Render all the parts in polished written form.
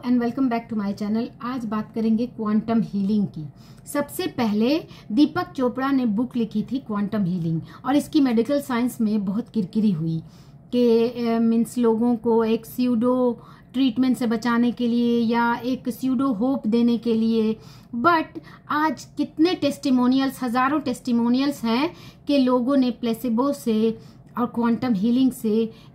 And welcome back to my channel. आज बात करेंगे क्वांटम हीलिंग की। सबसे पहले दीपक चोपड़ा ने बुक लिखी थी क्वांटम हीलिंग, और इसकी मेडिकल साइंस में बहुत किरकिरी हुई कि मीन्स लोगों को एक स्यूडो ट्रीटमेंट से बचाने के लिए या एक स्यूडो होप देने के लिए। बट आज कितने टेस्टिमोनियल्स, हजारों टेस्टिमोनियल्स हैं कि लोगों ने प्लेसिबो से और क्वांटम हीलिंग से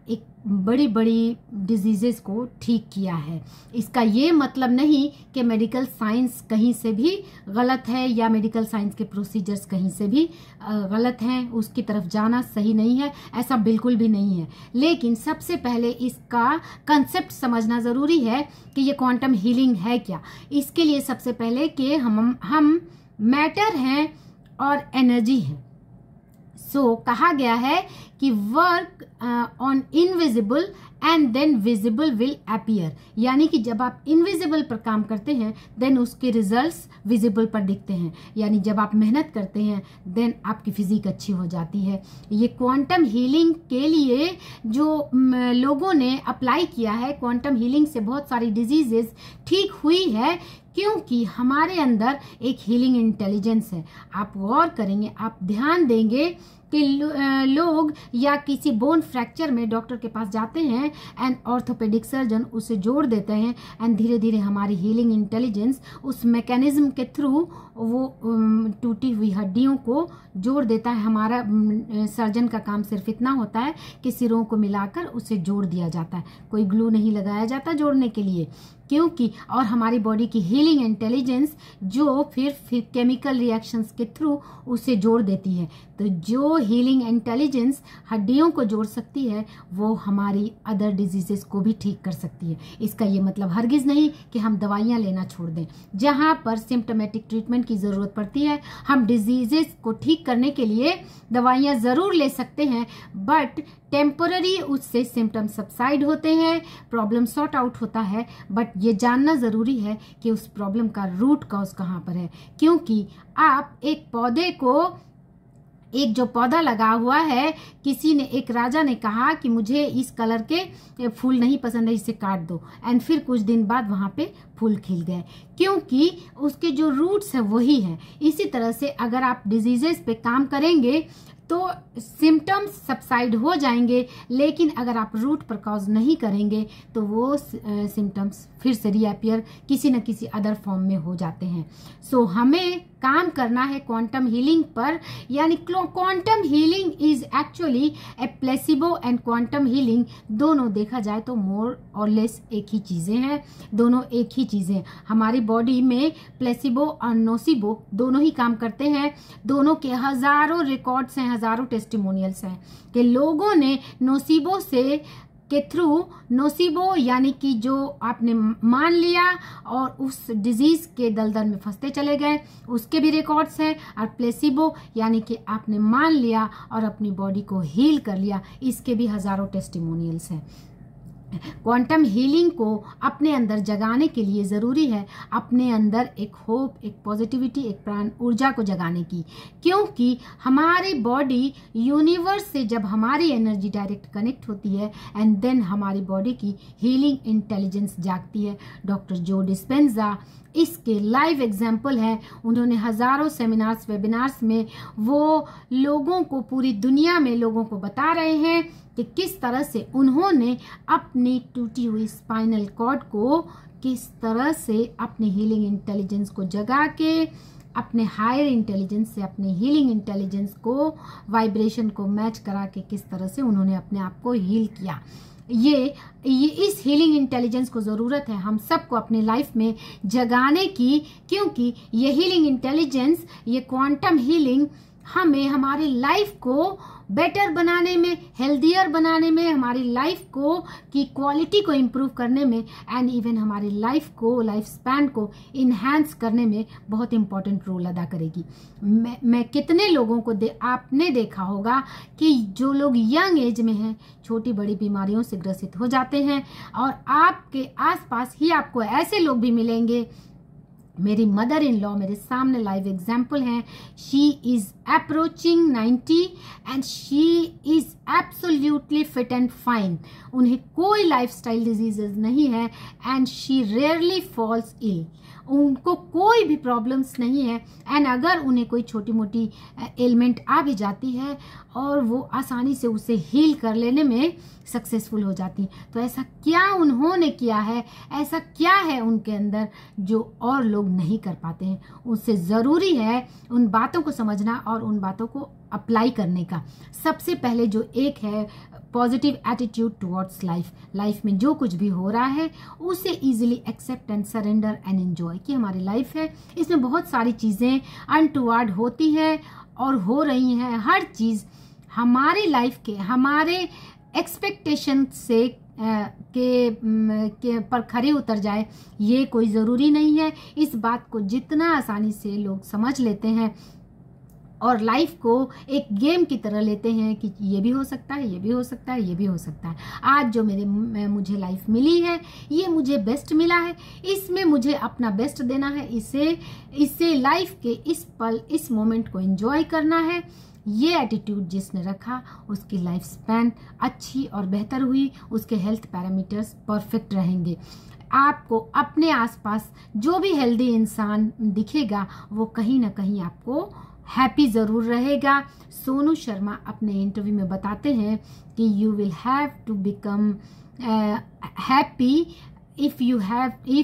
एक बड़ी बड़ी डिजीजेस को ठीक किया है। इसका ये मतलब नहीं कि मेडिकल साइंस कहीं से भी गलत है या मेडिकल साइंस के प्रोसीजर्स कहीं से भी गलत हैं, उसकी तरफ जाना सही नहीं है, ऐसा बिल्कुल भी नहीं है। लेकिन सबसे पहले इसका कंसेप्ट समझना ज़रूरी है कि ये क्वांटम हीलिंग है क्या। इसके लिए सबसे पहले कि हम मैटर हैं और एनर्जी हैं। सो कहा गया है कि work on invisible and then visible will appear, यानी कि जब आप इनविजिबल पर काम करते हैं देन उसके रिजल्ट्स विजिबल पर दिखते हैं। यानी जब आप मेहनत करते हैं देन आपकी फिजिक अच्छी हो जाती है। ये क्वांटम हीलिंग के लिए जो लोगों ने अप्लाई किया है, क्वांटम हीलिंग से बहुत सारी डिजीजेस ठीक हुई है, क्योंकि हमारे अंदर एक हीलिंग इंटेलिजेंस है। आप गौर करेंगे, आप ध्यान देंगे कि लोग या किसी बोन फ्रैक्चर में डॉक्टर के पास जाते हैं एंड ऑर्थोपेडिक सर्जन उसे जोड़ देते हैं एंड धीरे धीरे हमारी हीलिंग इंटेलिजेंस उस मैकेनिज्म के थ्रू वो टूटी हुई हड्डियों को जोड़ देता है। हमारा सर्जन का काम सिर्फ इतना होता है कि सिरों को मिलाकर उसे जोड़ दिया जाता है, कोई ग्लू नहीं लगाया जाता जोड़ने के लिए, क्योंकि और हमारी बॉडी की हीलिंग इंटेलिजेंस जो फिर केमिकल रिएक्शंस के थ्रू उसे जोड़ देती है। तो जो हीलिंग इंटेलिजेंस हड्डियों को जोड़ सकती है वो हमारी अदर डिजीजेस को भी ठीक कर सकती है। इसका ये मतलब हरगिज नहीं कि हम दवाइयाँ लेना छोड़ दें। जहाँ पर सिम्टोमेटिक ट्रीटमेंट की ज़रूरत पड़ती है, हम डिजीजेस को ठीक करने के लिए दवाइयाँ ज़रूर ले सकते हैं, बट टेम्पोररी उससे सिम्टम सबसाइड होते हैं, प्रॉब्लम सॉर्ट आउट होता है। बट ये जानना ज़रूरी है कि उस प्रॉब्लम का रूट कॉज कहाँ पर है, क्योंकि आप एक पौधे को, एक जो पौधा लगा हुआ है, किसी ने, एक राजा ने कहा कि मुझे इस कलर के फूल नहीं पसंद है, इसे काट दो, एंड फिर कुछ दिन बाद वहाँ पे फूल खिल गए, क्योंकि उसके जो रूट्स है वही है। इसी तरह से अगर आप डिजीजेस पे काम करेंगे तो सिम्टम्स सबसाइड हो जाएंगे, लेकिन अगर आप रूट पर कॉज नहीं करेंगे तो वो सिम्टम्स फिर से रीअपियर किसी न किसी अदर फॉर्म में हो जाते हैं। सो हमें काम करना है क्वांटम हीलिंग पर। यानी quantum healing is actually A placebo and quantum healing, दोनों देखा जाए तो मोर और लेस एक ही चीज़ें हैं, दोनों एक ही चीज़ें। हमारी बॉडी में प्लेसिबो और नोसिबो दोनों ही काम करते हैं। दोनों के हज़ारों रिकॉर्ड्स हैं, हज़ारों टेस्टिमोनियल्स हैं कि लोगों ने नोसिबो से के थ्रू, नोसिबो यानी कि जो आपने मान लिया और उस डिजीज के दलदल में फंसते चले गए, उसके भी रिकॉर्ड्स हैं। और प्लेसिबो यानी कि आपने मान लिया और अपनी बॉडी को हील कर लिया, इसके भी हज़ारों टेस्टिमोनियल्स हैं। क्वांटम हीलिंग को अपने अंदर जगाने के लिए ज़रूरी है अपने अंदर एक होप, एक पॉजिटिविटी, एक प्राण ऊर्जा को जगाने की, क्योंकि हमारी बॉडी यूनिवर्स से जब हमारी एनर्जी डायरेक्ट कनेक्ट होती है एंड देन हमारी बॉडी की हीलिंग इंटेलिजेंस जागती है। डॉक्टर जो डिस्पेंजा इसके लाइव एग्जाम्पल है। उन्होंने हज़ारों सेमिनार्स, वेबिनार्स में वो लोगों को, पूरी दुनिया में लोगों को बता रहे हैं कि किस तरह से उन्होंने अपनी टूटी हुई स्पाइनल कॉर्ड को किस तरह से अपने हीलिंग इंटेलिजेंस को जगा के, अपने हायर इंटेलिजेंस से अपने हीलिंग इंटेलिजेंस को, वाइब्रेशन को मैच करा के किस तरह से उन्होंने अपने आप को हील किया। ये इस हीलिंग इंटेलिजेंस को ज़रूरत है हम सबको अपने लाइफ में जगाने की, क्योंकि ये हीलिंग इंटेलिजेंस, ये क्वांटम हीलिंग हमें हमारी लाइफ को बेटर बनाने में, हेल्दियर बनाने में, हमारी लाइफ को की क्वालिटी को इम्प्रूव करने में एंड इवन हमारी लाइफ को, लाइफ स्पैन को इन्हांस करने में बहुत इम्पोर्टेंट रोल अदा करेगी। मैं कितने लोगों को आपने देखा होगा कि जो लोग यंग एज में हैं छोटी बड़ी बीमारियों से ग्रसित हो जाते हैं, और आपके आसपास ही आपको ऐसे लोग भी मिलेंगे मेरी मदर इन लॉ मेरे सामने लाइव एग्जाम्पल हैं। She is approaching 90 and she is absolutely fit and fine. उन्हें कोई लाइफस्टाइल डिजीजेस नहीं है एंड शी रेयरली फॉल्स इल। उनको कोई भी प्रॉब्लम्स नहीं है एंड अगर उन्हें कोई छोटी मोटी एलिमेंट आ भी जाती है और वो आसानी से उसे हील कर लेने में सक्सेसफुल हो जाती हैं। तो ऐसा क्या उन्होंने किया है, ऐसा क्या है उनके अंदर जो और लोग नहीं कर पाते हैं। उससे ज़रूरी है उन बातों को समझना और उन बातों को अप्लाई करने का। सबसे पहले जो एक है positive attitude towards life. Life में जो कुछ भी हो रहा है उसे easily accept and surrender and enjoy कि हमारी लाइफ है, इसमें बहुत सारी चीज़ें अनटुवर्ड होती हैं और हो रही हैं। हर चीज़ हमारी लाइफ के हमारे एक्सपेक्टेशन से के पर खरे उतर जाए ये कोई ज़रूरी नहीं है। इस बात को जितना आसानी से लोग समझ लेते हैं और लाइफ को एक गेम की तरह लेते हैं कि ये भी हो सकता है, ये भी हो सकता है, ये भी हो सकता है। आज जो मुझे लाइफ मिली है ये मुझे बेस्ट मिला है, इसमें मुझे अपना बेस्ट देना है, इससे लाइफ के इस पल इस मोमेंट को एंजॉय करना है। ये एटीट्यूड जिसने रखा उसकी लाइफ स्पैन अच्छी और बेहतर हुई, उसके हेल्थ पैरामीटर्स परफेक्ट रहेंगे। आपको अपने आसपास जो भी हेल्दी इंसान दिखेगा वो कहीं ना कहीं आपको हैप्पी ज़रूर रहेगा। सोनू शर्मा अपने इंटरव्यू में बताते हैं कि you will have to become happy if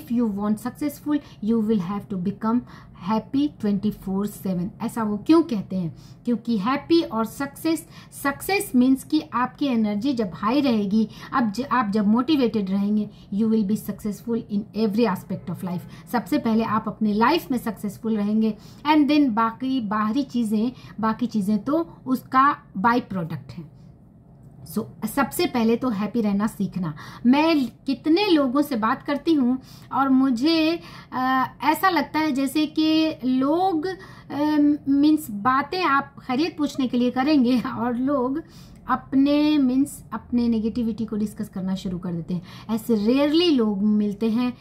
you want successful you will have to become happy 24/7। ऐसा वो क्यों कहते हैं? क्योंकि हैप्पी और सक्सेस मीन्स कि आपकी एनर्जी जब हाई रहेगी, आप जब मोटिवेटेड रहेंगे you will be successful in every aspect of life. सबसे पहले आप अपने लाइफ में सक्सेसफुल रहेंगे एंड देन बाकी चीज़ें तो उसका बाई प्रोडक्ट है। सबसे पहले तो हैप्पी रहना सीखना। मैं कितने लोगों से बात करती हूँ और मुझे ऐसा लगता है जैसे कि लोग मीन्स बातें आप खैरियत पूछने के लिए करेंगे और लोग अपने नेगेटिविटी को डिस्कस करना शुरू कर देते हैं। ऐसे रेयरली लोग मिलते हैं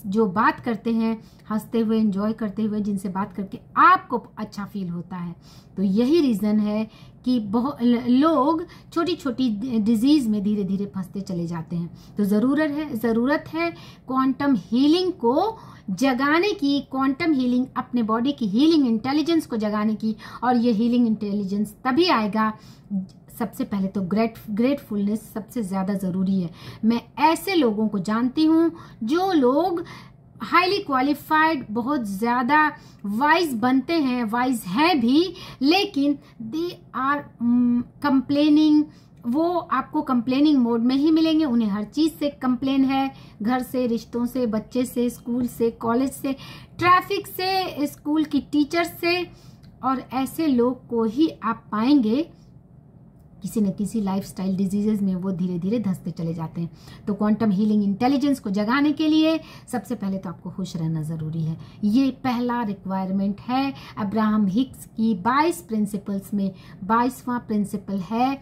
जो बात करते हैं हंसते हुए, एंजॉय करते हुए, जिनसे बात करके आपको अच्छा फील होता है। तो यही रीज़न है कि बहुत लोग छोटी छोटी डिजीज़ में धीरे धीरे फंसते चले जाते हैं। तो ज़रूरत है क्वांटम हीलिंग को जगाने की, क्वांटम हीलिंग अपने बॉडी की हीलिंग इंटेलिजेंस को जगाने की। और ये हीलिंग इंटेलिजेंस तभी आएगा, सबसे पहले तो ग्रेटफुलनेस सबसे ज़्यादा ज़रूरी है। मैं ऐसे लोगों को जानती हूँ जो लोग हाईली क्वालिफाइड, बहुत ज़्यादा वाइज बनते हैं, वाइज हैं भी, लेकिन दे आर कंप्लेनिंग। वो आपको कंप्लेनिंग मोड में ही मिलेंगे। उन्हें हर चीज़ से कंप्लेन है, घर से, रिश्तों से, बच्चे से, स्कूल से, कॉलेज से, ट्रैफिक से, स्कूल की टीचर से। और ऐसे लोग को ही आप पाएंगे किसी न किसी लाइफस्टाइल डिजीजेज में वो धीरे धीरे धंसते चले जाते हैं। तो क्वांटम हीलिंग इंटेलिजेंस को जगाने के लिए सबसे पहले तो आपको खुश रहना ज़रूरी है। ये पहला रिक्वायरमेंट है। अब्राहम हिक्स की 22 प्रिंसिपल्स में 22वां प्रिंसिपल है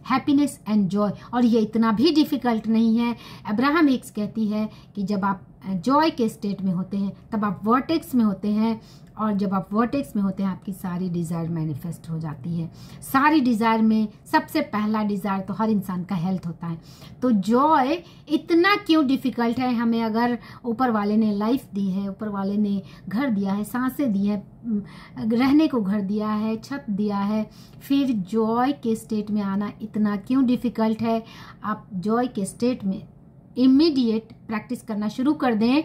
हैप्पीनेस एंड जॉय। और ये इतना भी डिफिकल्ट नहीं है। अब्राहम हिक्स कहती है कि जब आप जॉय के स्टेट में होते हैं तब आप वर्टेक्स में होते हैं, और जब आप वर्टेक्स में होते हैं आपकी सारी डिज़ायर मैनिफेस्ट हो जाती है। सारी डिज़ायर में सबसे पहला डिज़ायर तो हर इंसान का हेल्थ होता है। तो जॉय इतना क्यों डिफ़िकल्ट है? हमें अगर ऊपर वाले ने लाइफ दी है, ऊपर वाले ने घर दिया है, सांसें दी है, रहने को घर दिया है, छत दिया है, फिर जॉय के स्टेट में आना इतना क्यों डिफ़िकल्ट है? आप जॉय के स्टेट में इमीडिएट प्रैक्टिस करना शुरू कर दें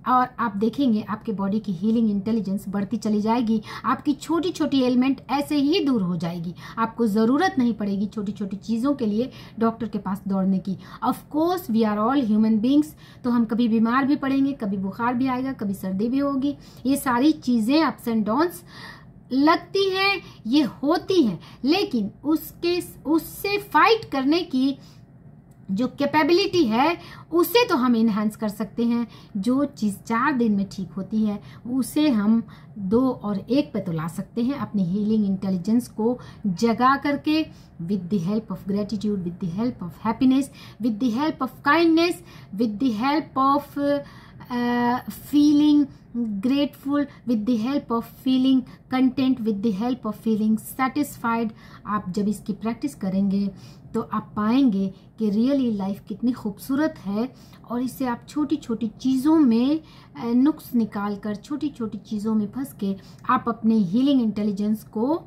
और आप देखेंगे आपके बॉडी की हीलिंग इंटेलिजेंस बढ़ती चली जाएगी। आपकी छोटी छोटी एलिमेंट ऐसे ही दूर हो जाएगी। आपको ज़रूरत नहीं पड़ेगी छोटी छोटी चीज़ों के लिए डॉक्टर के पास दौड़ने की। Of course we are all human beings, तो हम कभी बीमार भी पड़ेंगे, कभी बुखार भी आएगा, कभी सर्दी भी होगी। ये सारी चीज़ें अप्स एंड डाउन्स लगती हैं, ये होती हैं, लेकिन उससे फाइट करने की जो कैपेबिलिटी है उसे तो हम इन्हांस कर सकते हैं। जो चीज़ 4 दिन में ठीक होती है उसे हम 2 और 1 पे तो ला सकते हैं अपनी हीलिंग इंटेलिजेंस को जगा करके, with the help of gratitude, with the help of happiness, with the help of kindness, with the help of feeling grateful, with the help of feeling content, with the help of feeling satisfied। आप जब इसकी practice करेंगे तो आप पाएंगे कि really life कितनी खूबसूरत है, और इससे आप छोटी छोटी चीज़ों में नुक्स निकाल कर, छोटी छोटी चीज़ों में फंस के आप अपने हीलिंग इंटेलिजेंस को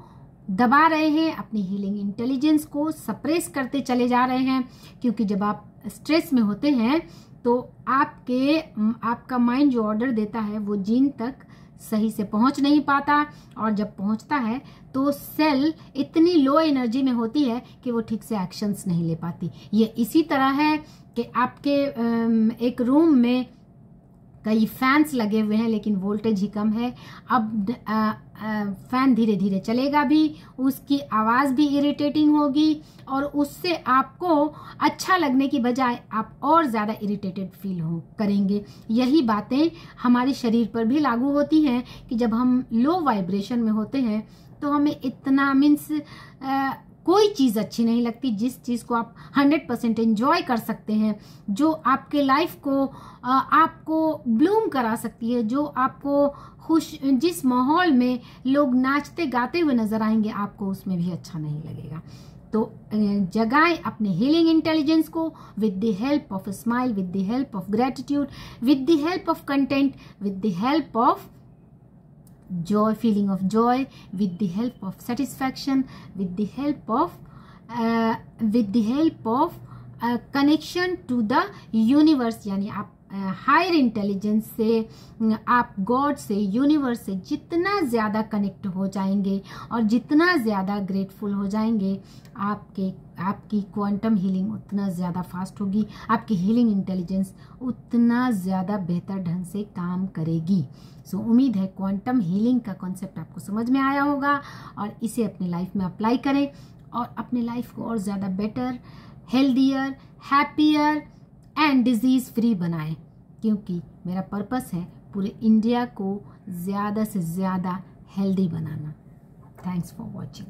दबा रहे हैं, अपनी हीलिंग इंटेलिजेंस को सप्रेस करते चले जा रहे हैं। क्योंकि जब आप स्ट्रेस में होते हैं तो आपका माइंड जो ऑर्डर देता है वो जीन तक सही से पहुंच नहीं पाता, और जब पहुंचता है तो सेल इतनी लो एनर्जी में होती है कि वो ठीक से एक्शंस नहीं ले पाती। ये इसी तरह है कि आपके एक रूम में कई फैंस लगे हुए हैं लेकिन वोल्टेज ही कम है। अब फैन धीरे धीरे चलेगा भी, उसकी आवाज़ भी इरिटेटिंग होगी, और उससे आपको अच्छा लगने की बजाय आप और ज़्यादा इरिटेटेड फील करेंगे। यही बातें हमारे शरीर पर भी लागू होती हैं कि जब हम लो वाइब्रेशन में होते हैं तो हमें इतना मीन्स कोई चीज़ अच्छी नहीं लगती। जिस चीज़ को आप 100% एंजॉय कर सकते हैं, जो आपके लाइफ को आपको ब्लूम करा सकती है, जो आपको जिस माहौल में लोग नाचते गाते हुए नजर आएंगे, आपको उसमें भी अच्छा नहीं लगेगा। तो जगाएं अपने हीलिंग इंटेलिजेंस को with the help of smile, with the help of gratitude, with the help of content, with the help of joy, feeling of joy, with the help of satisfaction, with the help of connection to the universe। यानी आप higher intelligence से, आप God से, universe से जितना ज़्यादा connect हो जाएंगे और जितना ज़्यादा ग्रेटफुल हो जाएंगे, आपकी क्वांटम हीलिंग उतना ज़्यादा फास्ट होगी, आपकी हीलिंग इंटेलिजेंस उतना ज़्यादा बेहतर ढंग से काम करेगी। सो उम्मीद है क्वांटम हीलिंग का कॉन्सेप्ट आपको समझ में आया होगा, और इसे अपनी लाइफ में अप्लाई करें और अपने लाइफ को और ज़्यादा better, healthier, happier and disease free बनाएं। क्योंकि मेरा पर्पस है पूरे इंडिया को ज़्यादा से ज़्यादा healthy banana. Thanks for watching.